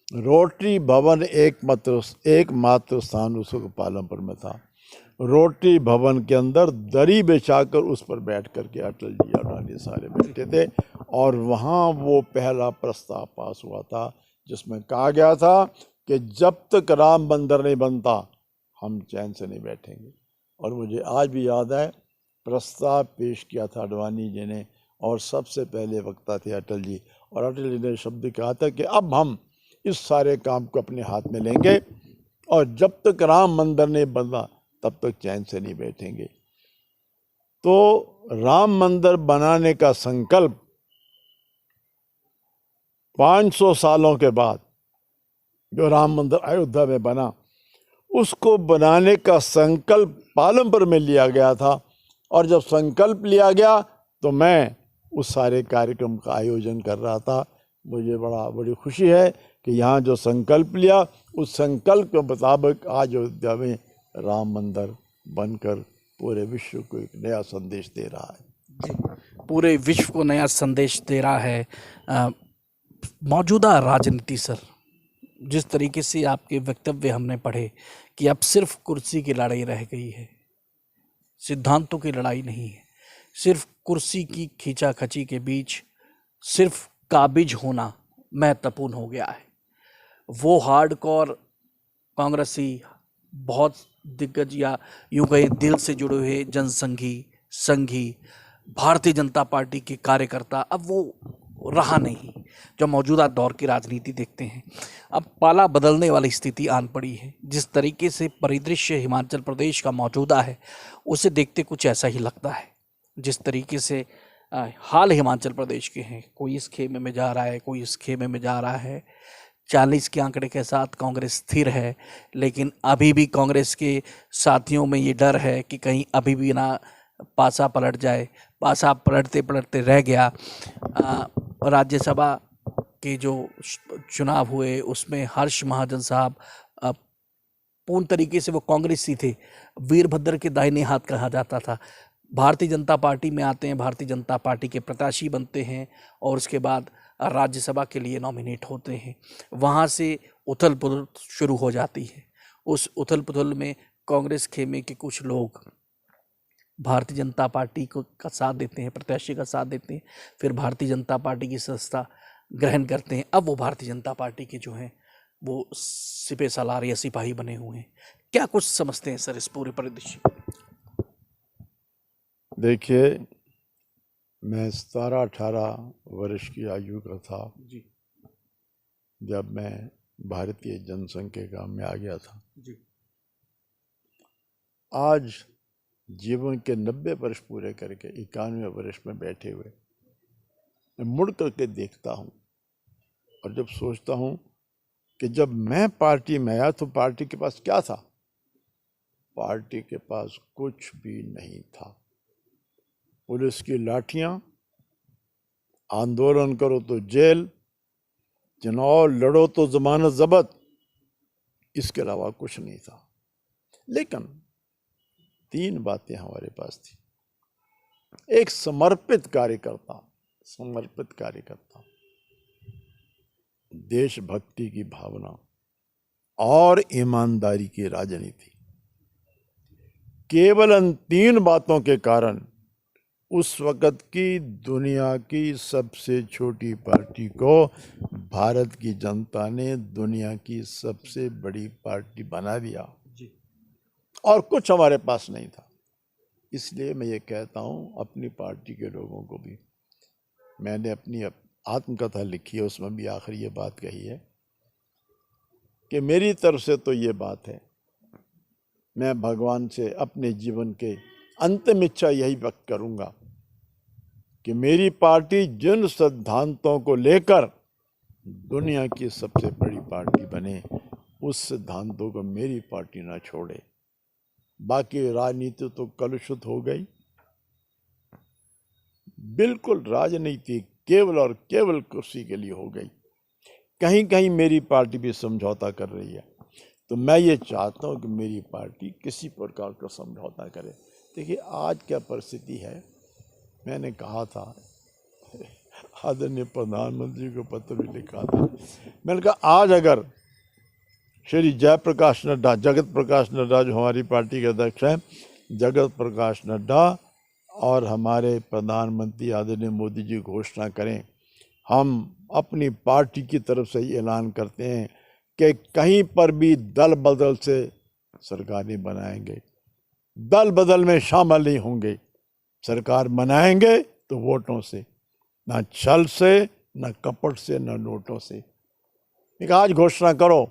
रोटरी भवन एकमात्र स्थान उसको पालमपुर में था। रोटरी भवन के अंदर दरी बिछाकर उस पर बैठ करके अटल जी अडवाणी सारे बैठे थे और वहाँ वो पहला प्रस्ताव पास हुआ था जिसमें कहा गया था कि जब तक राम मंदिर नहीं बनता हम चैन से नहीं बैठेंगे। और मुझे आज भी याद है, प्रस्ताव पेश किया था अडवाणी जी ने और सबसे पहले वक्ता थे अटल जी, और अटल जी ने शब्द कहा था कि अब हम इस सारे काम को अपने हाथ में लेंगे और जब तक राम मंदिर नहीं बनता तब तक चैन से नहीं बैठेंगे। तो राम मंदिर बनाने का संकल्प 500 सालों के बाद जो राम मंदिर अयोध्या में बना, उसको बनाने का संकल्प पालमपुर में लिया गया था। और जब संकल्प लिया गया तो मैं उस सारे कार्यक्रम का आयोजन कर रहा था। मुझे बड़ी खुशी है कि यहाँ जो संकल्प लिया उस संकल्प के मुताबिक आज अयोध्या में राम मंदिर बनकर पूरे विश्व को एक नया संदेश दे रहा है। पूरे विश्व को नया संदेश दे रहा है। मौजूदा राजनीति सर, जिस तरीके से आपके वक्तव्य हमने पढ़े कि अब सिर्फ कुर्सी की लड़ाई रह गई है, सिद्धांतों की लड़ाई नहीं है, सिर्फ कुर्सी की खींचाखची के बीच सिर्फ काबिज होना महत्वपूर्ण हो गया है। वो हार्डकोर कांग्रेसी, बहुत दिग्गज या यूं कहें दिल से जुड़े हुए जनसंघी, संघी, भारतीय जनता पार्टी के कार्यकर्ता अब वो रहा नहीं। जो मौजूदा दौर की राजनीति देखते हैं, अब पाला बदलने वाली स्थिति आन पड़ी है। जिस तरीके से परिदृश्य हिमाचल प्रदेश का मौजूदा है, उसे देखते कुछ ऐसा ही लगता है। जिस तरीके से हाल हिमाचल प्रदेश के हैं, कोई इस खेमे में जा रहा है, कोई इस खेमे में जा रहा है। 40 के आंकड़े के साथ कांग्रेस स्थिर है, लेकिन अभी भी कांग्रेस के साथियों में ये डर है कि कहीं अभी भी ना पासा पलट जाए। पासा पलटते पलटते रह गया। राज्यसभा के जो चुनाव हुए उसमें हर्ष महाजन साहब पूर्ण तरीके से वो कांग्रेसी थे, वीरभद्र के दाहिने हाथ कहा जाता था। भारतीय जनता पार्टी में आते हैं, भारतीय जनता पार्टी के प्रत्याशी बनते हैं और उसके बाद राज्यसभा के लिए नॉमिनेट होते हैं। वहाँ से उथल पुथल शुरू हो जाती है। उस उथल पुथल में कांग्रेस खेमे के कुछ लोग भारतीय जनता पार्टी को का साथ देते हैं, प्रत्याशी का साथ देते हैं, फिर भारतीय जनता पार्टी की सत्ता ग्रहण करते हैं। अब वो भारतीय जनता पार्टी के जो हैं वो सिपे सालार या सिपाही बने हुए हैं। क्या कुछ समझते हैं सर इस पूरे परिदृश्य? देखिए, मैं 17-18 वर्ष की आयु का था जी जब मैं भारतीय जनसंघ के काम में आ गया था। जी। आज जीवन के 90 वर्ष पूरे करके 91वें वर्ष में बैठे हुए मैं मुड़ करके देखता हूँ और जब सोचता हूँ कि जब मैं पार्टी में आया तो पार्टी के पास क्या था? पार्टी के पास कुछ भी नहीं था। पुलिस की लाठियां, आंदोलन करो तो जेल, चुनाव लड़ो तो जमानत जब्त, इसके अलावा कुछ नहीं था। लेकिन 3 बातें हमारे पास थी। एक समर्पित कार्यकर्ता, देशभक्ति की भावना और ईमानदारी की राजनीति। केवल इन 3 बातों के कारण उस वक़्त की दुनिया की सबसे छोटी पार्टी को भारत की जनता ने दुनिया की सबसे बड़ी पार्टी बना दिया जी। और कुछ हमारे पास नहीं था। इसलिए मैं ये कहता हूँ अपनी पार्टी के लोगों को भी, मैंने अपनी आत्मकथा लिखी है, उसमें भी आखिर ये बात कही है कि मेरी तरफ से तो ये बात है, मैं भगवान से अपने जीवन के अंतिम इच्छा यही व्यक्त करूँगा कि मेरी पार्टी जिन सिद्धांतों को लेकर दुनिया की सबसे बड़ी पार्टी बने, उस सिद्धांतों को मेरी पार्टी ना छोड़े। बाकी राजनीति तो कलुषित हो गई। बिल्कुल राजनीति केवल और केवल कुर्सी के लिए हो गई। कहीं कहीं मेरी पार्टी भी समझौता कर रही है, तो मैं ये चाहता हूँ कि मेरी पार्टी किसी प्रकार का समझौता करे। देखिए आज क्या परिस्थिति है, मैंने कहा था, आदरणीय प्रधानमंत्री को पत्र भी लिखा था, मैंने कहा आज अगर श्री जयप्रकाश नड्डा, जगत प्रकाश नड्डा जो हमारी पार्टी के अध्यक्ष हैं, जगत प्रकाश नड्डा और हमारे प्रधानमंत्री आदरणीय मोदी जी घोषणा करें, हम अपनी पार्टी की तरफ से ही ऐलान करते हैं कि कहीं पर भी दल बदल से सरकार नहीं बनाएंगे, दल बदल में शामिल नहीं होंगे। सरकार बनाएंगे तो वोटों से, ना छल से, ना कपट से, ना नोटों से। एक आज घोषणा करो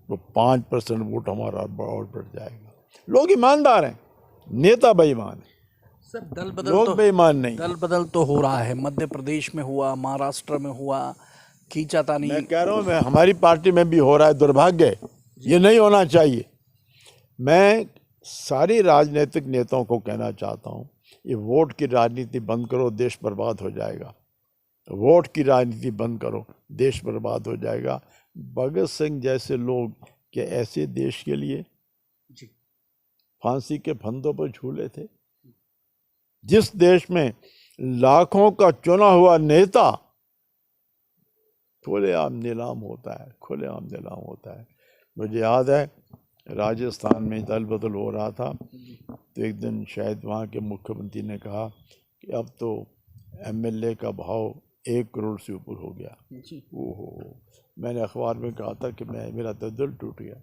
तो 5% वोट हमारा और बढ़ जाएगा। लोग ईमानदार हैं, नेता बेईमान हैं। सर दल बदल लोग बेईमान नहीं। दल बदल तो हो रहा है, मध्य प्रदेश में हुआ, महाराष्ट्र में हुआ, खींचातानी। मैं कह रहा हूँ, मैं हमारी पार्टी में भी हो रहा है। दुर्भाग्य, ये नहीं होना चाहिए। मैं सारे राजनीतिक नेताओं को कहना चाहता हूँ, ये वोट की राजनीति बंद करो, देश बर्बाद हो जाएगा। वोट की राजनीति बंद करो, देश बर्बाद हो जाएगा। भगत सिंह जैसे लोग क्या ऐसे देश के लिए जी। फांसी के फंदों पर झूले थे। जिस देश में लाखों का चुना हुआ नेता खुलेआम नीलाम होता है, खुलेआम नीलाम होता है। मुझे याद है राजस्थान में दल बदल हो रहा था, तो एक दिन शायद वहाँ के मुख्यमंत्री ने कहा कि अब तो एमएलए का भाव 1 करोड़ से ऊपर हो गया। ओहो, मैंने अखबार में कहा था कि मेरा तो दिल टूट गया।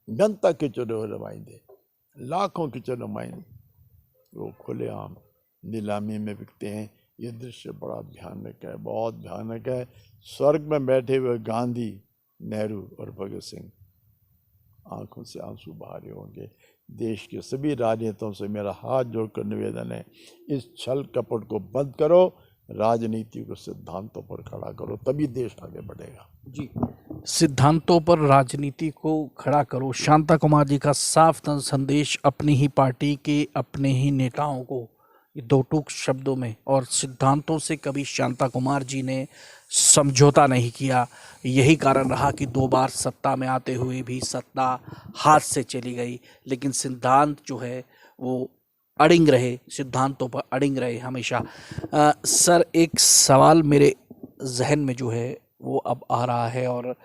जनता के चुने हुए नुमाइंदे, लाखों के चुने नुमाइंदे, वो खुलेआम नीलामी में बिकते हैं। ये दृश्य बड़ा भयानक है, बहुत भयानक है। स्वर्ग में बैठे हुए गांधी, नेहरू और भगत सिंह आंखों से आंसू बहा रहे होंगे। देश के सभी राजनेताओं से मेरा हाथ जोड़कर निवेदन है, इस छल कपट को बंद करो, राजनीति को सिद्धांतों पर खड़ा करो, तभी देश आगे बढ़ेगा। जी, सिद्धांतों पर राजनीति को खड़ा करो। शांता कुमार जी का साफ संदेश अपनी ही पार्टी के अपने ही नेताओं को, ये दो टूक शब्दों में। और सिद्धांतों से कभी शांता कुमार जी ने समझौता नहीं किया। यही कारण रहा कि 2 बार सत्ता में आते हुए भी सत्ता हाथ से चली गई, लेकिन सिद्धांत जो है वो अड़िंग रहे, सिद्धांतों पर अड़िंग रहे हमेशा। सर, एक सवाल मेरे जहन में जो है वो अब आ रहा है, और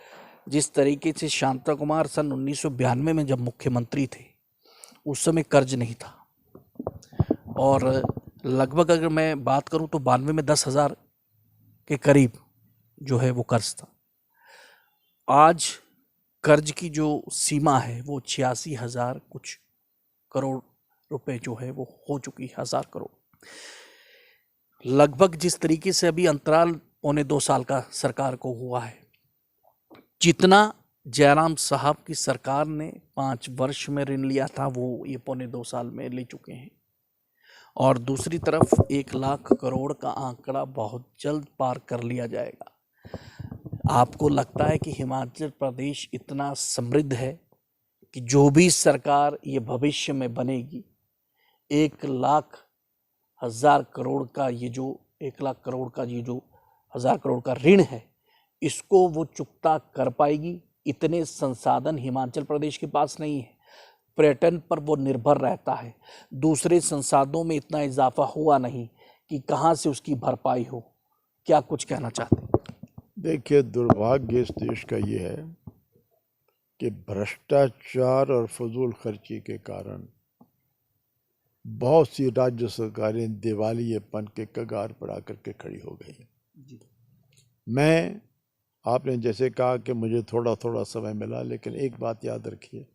जिस तरीके से शांता कुमार सन 1992 में जब मुख्यमंत्री थे, उस समय कर्ज नहीं था, और लगभग अगर मैं बात करूं तो 92 में 10,000 के करीब जो है वो कर्ज था। आज कर्ज की जो सीमा है वो 86,000 कुछ करोड़ रुपए जो है वो हो चुकी है, 1000 करोड़। लगभग जिस तरीके से अभी अंतराल 1.25 साल का सरकार को हुआ है, जितना जयराम साहब की सरकार ने 5 वर्ष में ऋण लिया था वो ये 1.25 साल में ले चुके हैं। और दूसरी तरफ 1 लाख करोड़ का आंकड़ा बहुत जल्द पार कर लिया जाएगा। आपको लगता है कि हिमाचल प्रदेश इतना समृद्ध है कि जो भी सरकार ये भविष्य में बनेगी, 1,00,000 करोड़ का ये जो 1,00,000 करोड़ का ये जो 1000 करोड़ का ऋण है, इसको वो चुकता कर पाएगी? इतने संसाधन हिमाचल प्रदेश के पास नहीं है। पर्यटन पर वो निर्भर रहता है, दूसरे संसाधनों में इतना इजाफा हुआ नहीं कि कहाँ से उसकी भरपाई हो। क्या कुछ कहना चाहते हैं? देखिए, दुर्भाग्य इस देश का ये है कि भ्रष्टाचार और फजूल खर्ची के कारण बहुत सी राज्य सरकारें दिवालियेपन के कगार पर आकर के खड़ी हो गई। आपने जैसे कहा कि मुझे थोड़ा थोड़ा समय मिला, लेकिन एक बात याद रखिए,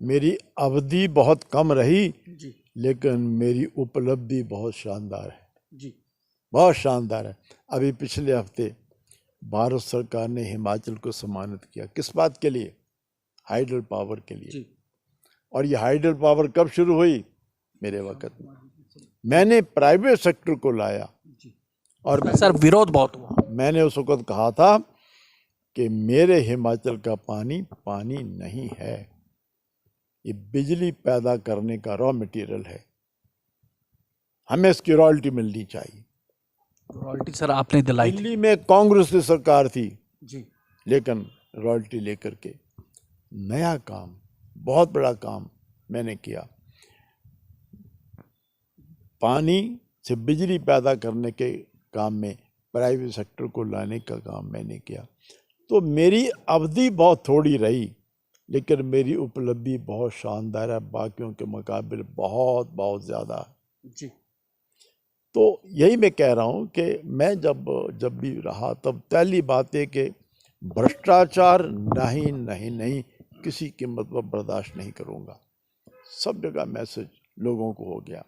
मेरी अवधि बहुत कम रही जी, लेकिन मेरी उपलब्धि बहुत शानदार है जी, बहुत शानदार है। अभी पिछले हफ्ते भारत सरकार ने हिमाचल को सम्मानित किया। किस बात के लिए? हाइडल पावर के लिए जी। और ये हाइडल पावर कब शुरू हुई? मेरे वक्त में। मैंने प्राइवेट सेक्टर को लाया जी। और सर, विरोध बहुत हुआ। मैंने उस वक्त कहा था कि मेरे हिमाचल का पानी पानी नहीं है, ये बिजली पैदा करने का रॉ मटेरियल है, हमें इसकी रॉयल्टी मिलनी चाहिए। रॉयल्टी सर आपने दिलाई? दिल्ली में कांग्रेस की सरकार थी जी, लेकिन रॉयल्टी लेकर के नया काम, बहुत बड़ा काम मैंने किया। पानी से बिजली पैदा करने के काम में प्राइवेट सेक्टर को लाने का काम मैंने किया। तो मेरी अवधि बहुत थोड़ी रही, लेकिन मेरी उपलब्धि बहुत शानदार है, बाकियों के मुकाबले बहुत बहुत ज़्यादा जी। तो यही मैं कह रहा हूँ कि मैं जब भी रहा, तब पहली बात है कि भ्रष्टाचार नहीं नहीं नहीं किसी कीमत पर बर्दाश्त नहीं करूँगा। सब जगह मैसेज लोगों को हो गया।